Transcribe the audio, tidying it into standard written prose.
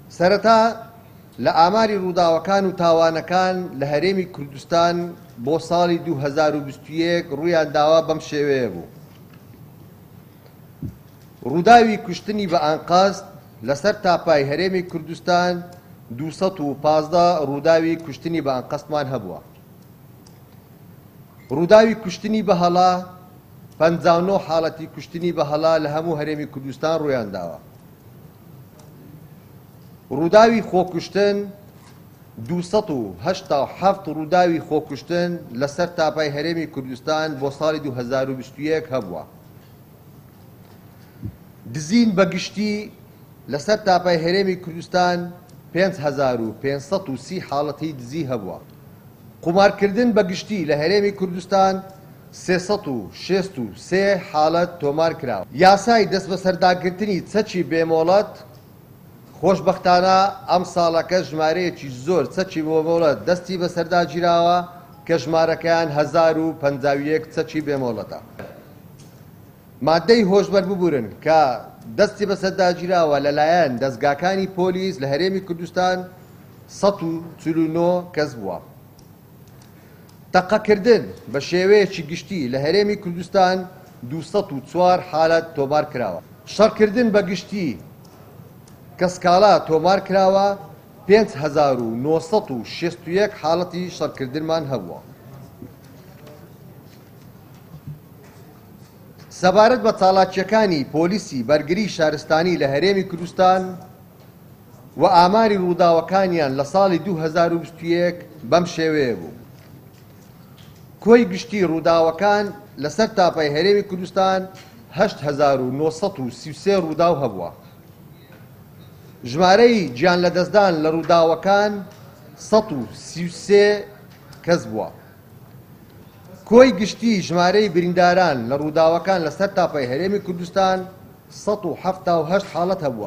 سەرەتا لە ئاماری ڕووداوەکان و تاوانەکان لە هەرێمی کوردستان بۆ ساڵی 2021 ڕوویان داوا بەم شێوەیە بوو. ڕووداوی کوشتنی بە ئانقاست لەسەر تاپای هەرێمی کوردستان 215 ڕووداوی کوشتنی بە ئانقەستمان هەبووە. ڕووداوی کوشتنی بە هەڵا 59 حاڵەتی کوشتنی بە هەڵا لە هەموو هەرێمی کوردستان ڕوویان داوە. ڕووداوی خۆکوشتن 287 ڕووداوی خۆکوشتن لەسەر تاپای هەرێمی کوردستان بۆ ساڵی 2021 هەبووە. دزین بەگشتی لەسەر تاپای هەرێمی کوردستان 5530 حاڵەتی دزی هەبووە. قومارکردن بەگشتی لە هەرێمی کوردستان 363 حاڵەت تۆمار کراوە. یاسای دەست بە سەرداگرتنی چەکی بێمۆڵەت خۆشبەختانە ئەم ساڵەکە ژمارەیەکی زۆر چەکی بێمۆڵەت دەستی بە سەرداگیراوە کە ژمارەکەیان 1051 چەکی بێمۆڵەتە. مادەی هۆشبەر ببورن کە دەستی بە سەرداگیراوە لەلایەن دەستگاکانی پۆلیس لە هەرێمی کوردستان 149 کەس بووە. تەقەکردن بە شێوەیەکی گشتی لە هەرێمی کوردستان 204 حالەت تۆمار کراوە. شەڕکردن بە گشتی کە سکاڵا تۆمار کراوە 5961 حاڵەتی شەڕکردنمان هەبووە. سەبارەت بە چالاکیەکانی پۆلیسی بەرگری شارستانی لە هەرێمی کوردستان و ئاماری ڕووداوەکانیان لە ساڵی 2021 بەم شێوەیە بوو. کۆی گشتی ڕووداوەکان لەسەر تاپای هەرێمی کوردستان 8933 ڕووداو هەبووە. ژمارەی گیان لەدەستدان لە ڕووداوەکان 133 کەس بووە. کۆی گشتی ژمارەی برینداران لە ڕووداوەکان لەسەر تاپای هەرێمی کوردستان 178 حاڵەت هەبووە.